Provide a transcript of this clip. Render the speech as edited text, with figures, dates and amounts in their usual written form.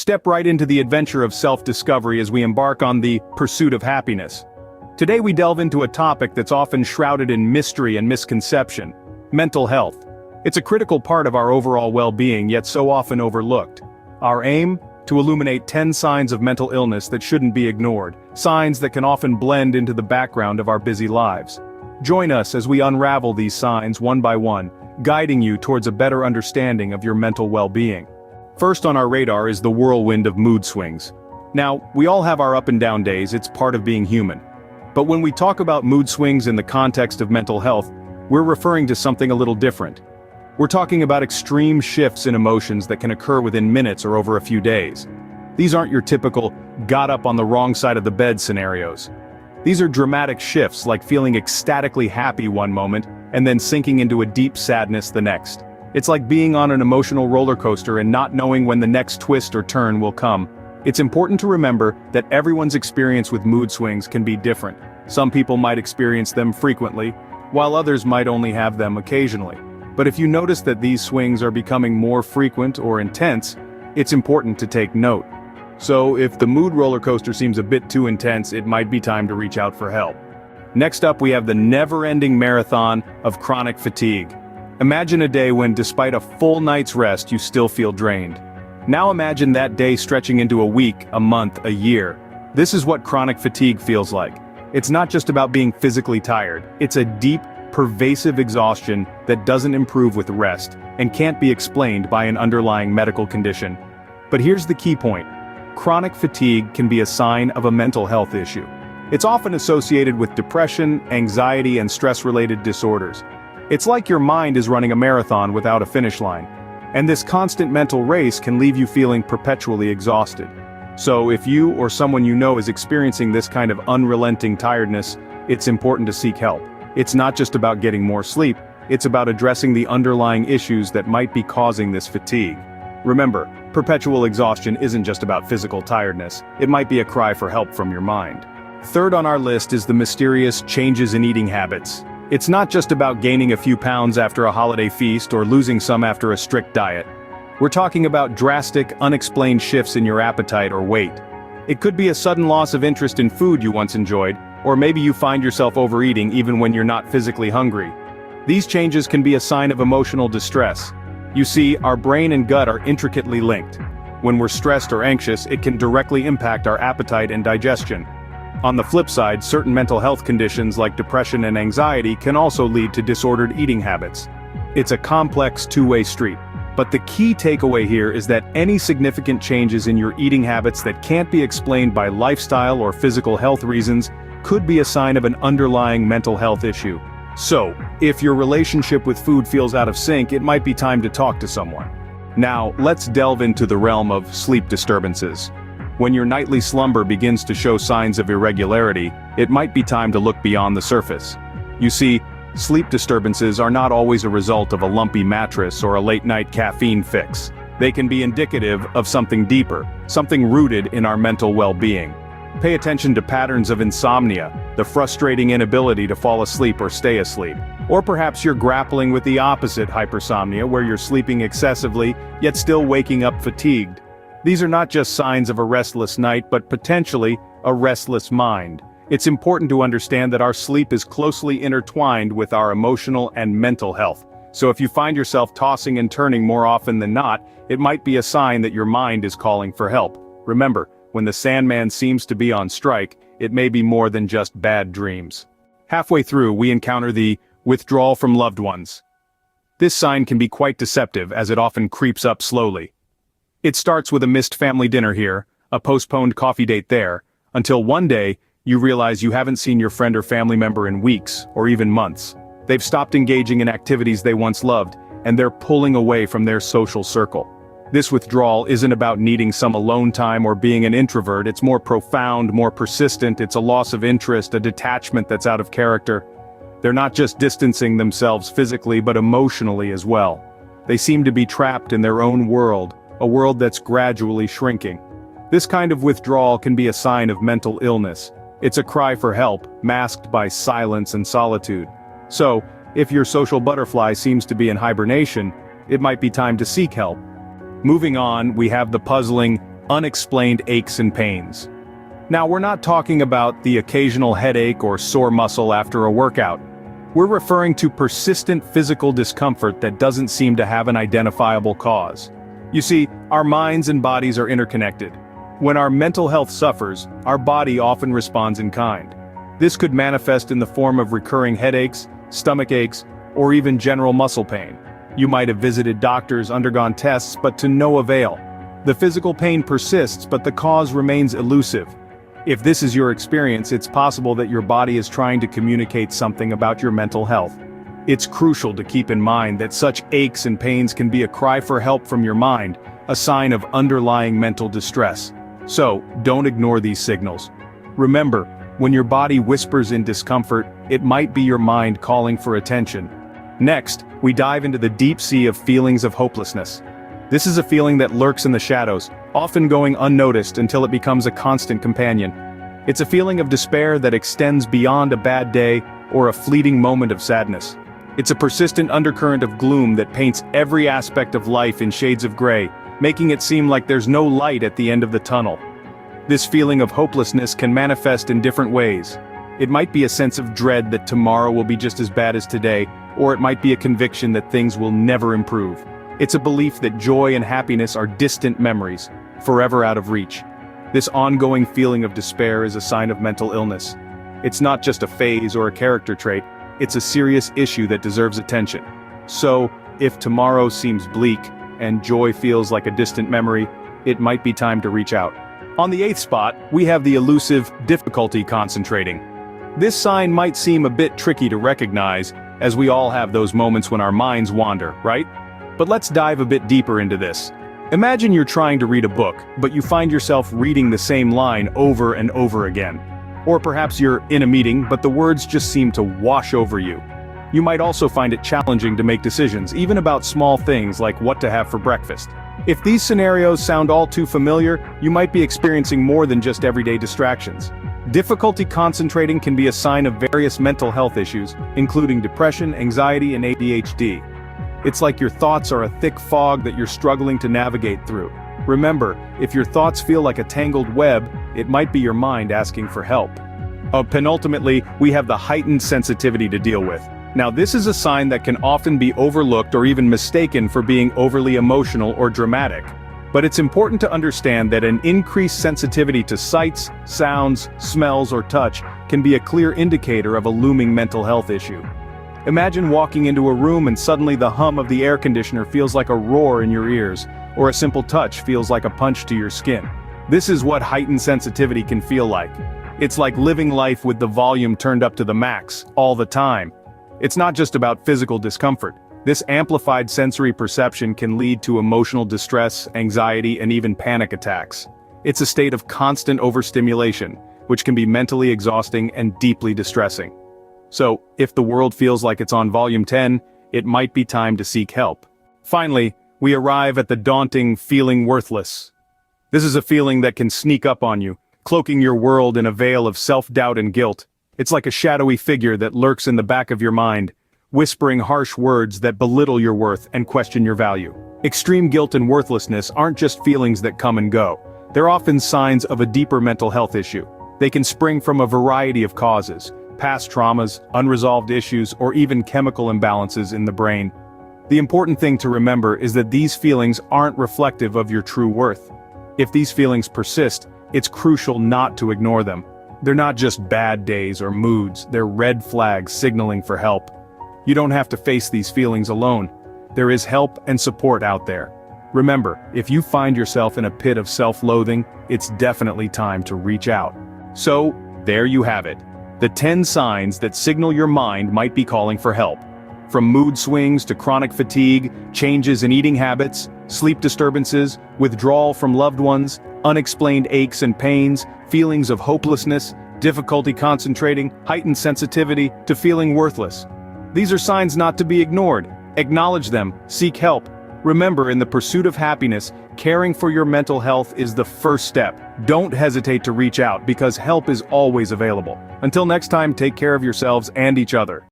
step right into the adventure of self-discovery as we embark on the pursuit of happiness. Today we delve into a topic that's often shrouded in mystery and misconception: mental health. It's a critical part of our overall well-being, yet so often overlooked. Our aim? To illuminate 10 signs of mental illness that shouldn't be ignored, signs that can often blend into the background of our busy lives. Join us as we unravel these signs one by one, guiding you towards a better understanding of your mental well-being. First on our radar is the whirlwind of mood swings. Now, we all have our up and down days, it's part of being human. But when we talk about mood swings in the context of mental health, we're referring to something a little different. We're talking about extreme shifts in emotions that can occur within minutes or over a few days. These aren't your typical, got up on the wrong side of the bed scenarios. These are dramatic shifts, like feeling ecstatically happy one moment, and then sinking into a deep sadness the next. It's like being on an emotional roller coaster and not knowing when the next twist or turn will come. It's important to remember that everyone's experience with mood swings can be different. Some people might experience them frequently, while others might only have them occasionally. But if you notice that these swings are becoming more frequent or intense, it's important to take note. So if the mood roller coaster seems a bit too intense, it might be time to reach out for help. Next up, we have the never-ending marathon of chronic fatigue. Imagine a day when, despite a full night's rest, you still feel drained. Now imagine that day stretching into a week, a month, a year. This is what chronic fatigue feels like. It's not just about being physically tired, it's a deep, pervasive exhaustion that doesn't improve with rest, and can't be explained by an underlying medical condition. But here's the key point. Chronic fatigue can be a sign of a mental health issue. It's often associated with depression, anxiety, and stress-related disorders. It's like your mind is running a marathon without a finish line. And this constant mental race can leave you feeling perpetually exhausted. So if you or someone you know is experiencing this kind of unrelenting tiredness, it's important to seek help. It's not just about getting more sleep, it's about addressing the underlying issues that might be causing this fatigue. Remember, perpetual exhaustion isn't just about physical tiredness, it might be a cry for help from your mind. Third on our list is the mysterious changes in eating habits. It's not just about gaining a few pounds after a holiday feast or losing some after a strict diet. We're talking about drastic, unexplained shifts in your appetite or weight. It could be a sudden loss of interest in food you once enjoyed, or maybe you find yourself overeating even when you're not physically hungry. These changes can be a sign of emotional distress. You see, our brain and gut are intricately linked. When we're stressed or anxious, it can directly impact our appetite and digestion. On the flip side, certain mental health conditions like depression and anxiety can also lead to disordered eating habits. It's a complex two-way street. But the key takeaway here is that any significant changes in your eating habits that can't be explained by lifestyle or physical health reasons could be a sign of an underlying mental health issue. So, if your relationship with food feels out of sync, it might be time to talk to someone. Now, let's delve into the realm of sleep disturbances. When your nightly slumber begins to show signs of irregularity, it might be time to look beyond the surface. You see, sleep disturbances are not always a result of a lumpy mattress or a late-night caffeine fix. They can be indicative of something deeper, something rooted in our mental well-being. Pay attention to patterns of insomnia, the frustrating inability to fall asleep or stay asleep. Or perhaps you're grappling with the opposite hypersomnia, where you're sleeping excessively, yet still waking up fatigued. These are not just signs of a restless night, but potentially a restless mind. It's important to understand that our sleep is closely intertwined with our emotional and mental health. So if you find yourself tossing and turning more often than not, it might be a sign that your mind is calling for help. Remember, when the Sandman seems to be on strike, it may be more than just bad dreams. Halfway through, we encounter the withdrawal from loved ones. This sign can be quite deceptive, as it often creeps up slowly. It starts with a missed family dinner here, a postponed coffee date there, until one day, you realize you haven't seen your friend or family member in weeks, or even months. They've stopped engaging in activities they once loved, and they're pulling away from their social circle. This withdrawal isn't about needing some alone time or being an introvert, it's more profound, more persistent, it's a loss of interest, a detachment that's out of character. They're not just distancing themselves physically but emotionally as well. They seem to be trapped in their own world, a world that's gradually shrinking. This kind of withdrawal can be a sign of mental illness. It's a cry for help, masked by silence and solitude. So, if your social butterfly seems to be in hibernation, it might be time to seek help. Moving on, we have the puzzling unexplained aches and pains. Now, we're not talking about the occasional headache or sore muscle after a workout. We're referring to persistent physical discomfort that doesn't seem to have an identifiable cause. You see, our minds and bodies are interconnected. When our mental health suffers, our body often responds in kind. This could manifest in the form of recurring headaches, stomach aches, or even general muscle pain. You might have visited doctors, undergone tests, but to no avail. The physical pain persists, but the cause remains elusive. If this is your experience, it's possible that your body is trying to communicate something about your mental health. It's crucial to keep in mind that such aches and pains can be a cry for help from your mind, a sign of underlying mental distress. So, don't ignore these signals. Remember, when your body whispers in discomfort, it might be your mind calling for attention. Next, we dive into the deep sea of feelings of hopelessness. This is a feeling that lurks in the shadows, often going unnoticed until it becomes a constant companion. It's a feeling of despair that extends beyond a bad day or a fleeting moment of sadness. It's a persistent undercurrent of gloom that paints every aspect of life in shades of gray, making it seem like there's no light at the end of the tunnel. This feeling of hopelessness can manifest in different ways. It might be a sense of dread that tomorrow will be just as bad as today, or it might be a conviction that things will never improve. It's a belief that joy and happiness are distant memories, forever out of reach. This ongoing feeling of despair is a sign of mental illness. It's not just a phase or a character trait, it's a serious issue that deserves attention. So, if tomorrow seems bleak, and joy feels like a distant memory, it might be time to reach out. On the 8th spot, we have the elusive difficulty concentrating. This sign might seem a bit tricky to recognize, as we all have those moments when our minds wander, right? But let's dive a bit deeper into this. Imagine you're trying to read a book, but you find yourself reading the same line over and over again. Or perhaps you're in a meeting, but the words just seem to wash over you. You might also find it challenging to make decisions, even about small things like what to have for breakfast. If these scenarios sound all too familiar, you might be experiencing more than just everyday distractions. Difficulty concentrating can be a sign of various mental health issues, including depression, anxiety, and ADHD. It's like your thoughts are a thick fog that you're struggling to navigate through. Remember, if your thoughts feel like a tangled web, it might be your mind asking for help. Penultimately, we have the heightened sensitivity to deal with. Now, this is a sign that can often be overlooked or even mistaken for being overly emotional or dramatic. But it's important to understand that an increased sensitivity to sights, sounds, smells, or touch can be a clear indicator of a looming mental health issue. Imagine walking into a room and suddenly the hum of the air conditioner feels like a roar in your ears, or a simple touch feels like a punch to your skin. This is what heightened sensitivity can feel like. It's like living life with the volume turned up to the max, all the time. It's not just about physical discomfort. This amplified sensory perception can lead to emotional distress, anxiety, and even panic attacks. It's a state of constant overstimulation, which can be mentally exhausting and deeply distressing. So, if the world feels like it's on volume 10, it might be time to seek help. Finally, we arrive at the daunting feeling worthless. This is a feeling that can sneak up on you, cloaking your world in a veil of self-doubt and guilt. It's like a shadowy figure that lurks in the back of your mind, whispering harsh words that belittle your worth and question your value. Extreme guilt and worthlessness aren't just feelings that come and go. They're often signs of a deeper mental health issue. They can spring from a variety of causes: past traumas, unresolved issues, or even chemical imbalances in the brain. The important thing to remember is that these feelings aren't reflective of your true worth. If these feelings persist, it's crucial not to ignore them. They're not just bad days or moods, they're red flags signaling for help. You don't have to face these feelings alone. There is help and support out there. Remember, if you find yourself in a pit of self-loathing, it's definitely time to reach out. So, there you have it. The 10 signs that signal your mind might be calling for help. From mood swings to chronic fatigue, changes in eating habits, sleep disturbances, withdrawal from loved ones, unexplained aches and pains, feelings of hopelessness, difficulty concentrating, heightened sensitivity, to feeling worthless. These are signs not to be ignored. Acknowledge them, seek help. Remember, in the pursuit of happiness, caring for your mental health is the first step. Don't hesitate to reach out because help is always available. Until next time, take care of yourselves and each other.